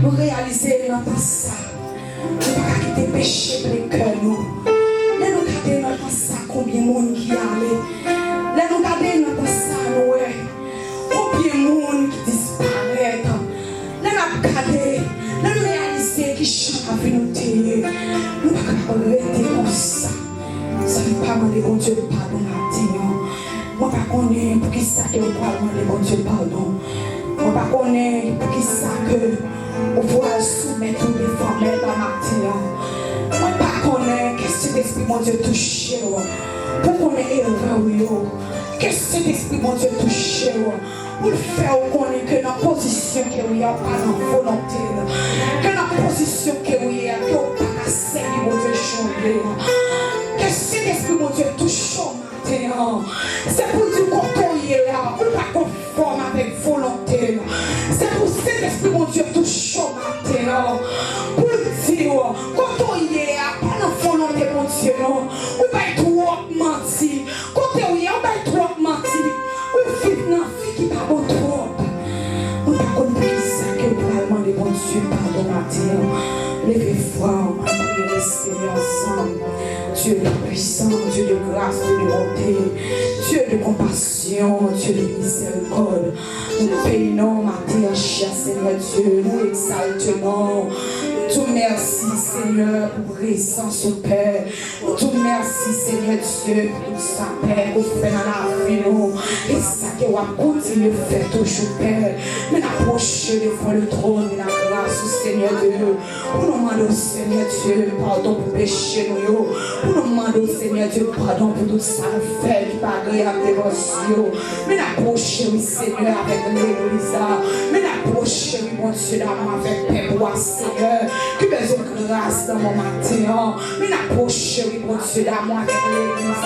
Nous réaliser dans ça. Nous ne pouvons pas quitter péché pour les cœurs. Nous regardons dans ça combien de monde qui allait. Nous regardons dans ça, combien de monde qui disparaît. Nous regardons, nous réaliser qui chante avec nous. Nous ne pouvons pas arrêter comme ça. Ça ne veut pas demander bon Dieu pardon maintenant. Moi ne connais pas pour qui ça que vous pouvez demander bon Dieu pardon. Moi ne connais pas pour qui ça que vous pouvez soumettre tous les femmes dans matin. Moi ne connais qu'est-ce que l'esprit mon Dieu touche. Pour qu'on ait erreur. Qu'est-ce que l'esprit mon Dieu touche. Pour le faire connaître que dans la position que vous êtes pas dans la volonté. Que dans la position que vous êtes, que vous n'avez pas servir mon Dieu changer. Que cet esprit, mon Dieu, touche maintenant. C'est pour dire qu'on est là, on n'est pas conforme avec volonté. C'est pour cet esprit, mon Dieu, touche maintenant. Pour dire qu'on est là, pas dans volonté, mon Dieu, non. On va trop mentir. Quand on est là, on va trop mentir. On vit dans la vie qui pas bon trop. On ne peut pas comprendre ça que vous allez demander, mon Dieu, pardon maintenant. Levez-vous, on va prier le Seigneur ensemble. Dieu de puissance, Dieu de grâce, Dieu de bonté, Dieu de compassion, Dieu de miséricorde. Nous payons matin, cher Seigneur Dieu, nous exaltons. Tout merci Seigneur pour présence au Père. Tout merci Seigneur Dieu pour tout ça Père qu'on fait dans la vie. Et ça qu'on va continuer de faire toujours Père. Mais approcher devant le trône de la grâce au Seigneur Dieu. Pour nous demander au Seigneur Dieu pardon pour pécher nous. Pour nous demander au Seigneur Dieu pardon pour tout ça fait qui pas agréable devant nous. Mais approcher oui Seigneur avec l'église. Mais approcher oui mon Dieu d'amour avec Père pour Seigneur. Que besoin de grâce dans mon matin. Mais approcher oui mon Dieu d'amour avec l'église.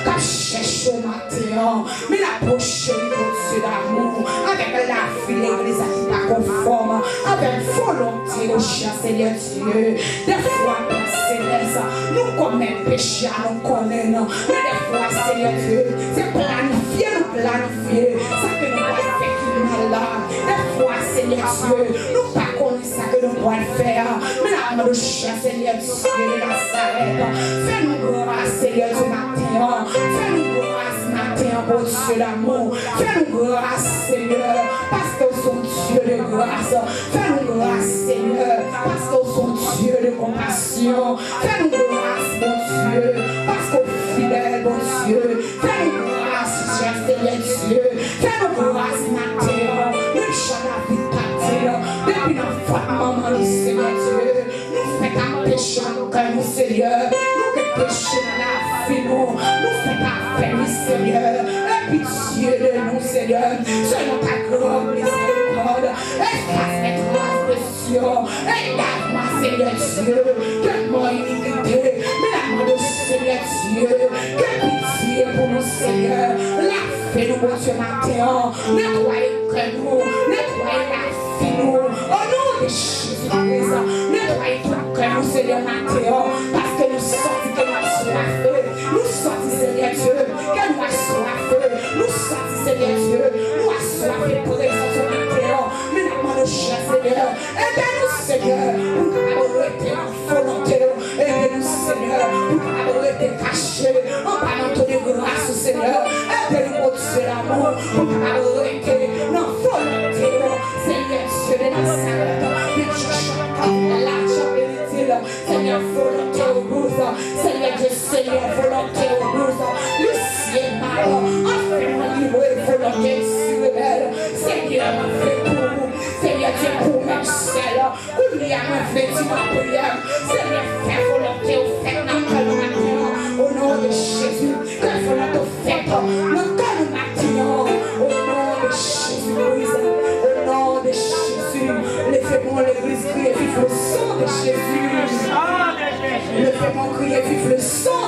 Qu'à chercher au matin. Mais approcher oui mon Dieu d'amour avec la vie l'église qui pas conforme. Avec volonté au cher Seigneur Dieu. Des fois Seigneur, nous commettons péché, nous connaissons. Mais des fois, Seigneur Dieu, c'est planifié, ça que nous devons faire qui est malade. Des fois, Seigneur Dieu, nous ne connaissons pas ça que nous devons faire. Mais la main de chien, Seigneur Dieu de Nazareth, fais-nous grâce, Seigneur Dieu, matin. Fais-nous grâce, matin, bon Dieu d'amour. Fais-nous grâce, Seigneur, parce que nous sommes Dieu de grâce. Fais-nous grâce, Seigneur, parce que nous sommes Dieu de compassion. Fais-nous grâce, mon Dieu, parce qu'on est fidèle, mon Dieu. Fais-nous grâce, cher Seigneur Dieu. Fais-nous grâce, matin. Nous chantons la vie de partir. Depuis notre maman, nous, Seigneur Dieu. Nous faisons un péché dans nous, Seigneur. Nous péchons dans la vie, nous. Nous faisons un péché, Seigneur. Et pitié de nous, Seigneur. Selon ta grande miséricorde. Efface mes transgressions. Et lave-moi, Seigneur Dieu. Que mon iniquité. Mais la main de Seigneur Dieu. Que pitié pour nous, Seigneur. Lave-nous, mon Dieu, matin. Nettoyez que nous. Nettoyez la vie, nous. Au nom de Jésus-Christ. Nettoyez tout que nous, Seigneur, matin. Parce que nous sortons de notre soif. Nous sortons, Seigneur Dieu. Que nous assoiffons. Nous sortons, Seigneur Dieu. Nous assoiffons pour présence au matin. Mais la main de Seigneur. Aidez-nous, Seigneur. Pour nous arrêter en volonté. Aidez-nous, Seigneur. Pour nous arrêter cachés. En parlant de grâce, Seigneur. Aidez-nous, mon Dieu d'amour. Pour nous arrêter en volonté. Seigneur Dieu de Nazareth. Seigneur, volonté au bout, Seigneur Dieu, Seigneur, volonté au bout, le ciel mal, enfin livré, volonté sur elle, Seigneur, m'a fait pour vous, Seigneur Dieu, pour même celle, où il y a un vêtement ma prière, Seigneur, fais volonté au fait, au nom de Jésus, que volonté au fait, le cas de matin, au nom de Jésus, au nom de Jésus, levez-moi l'église, criez, vive le sang de Jésus. Le fait mon crier, vive le sang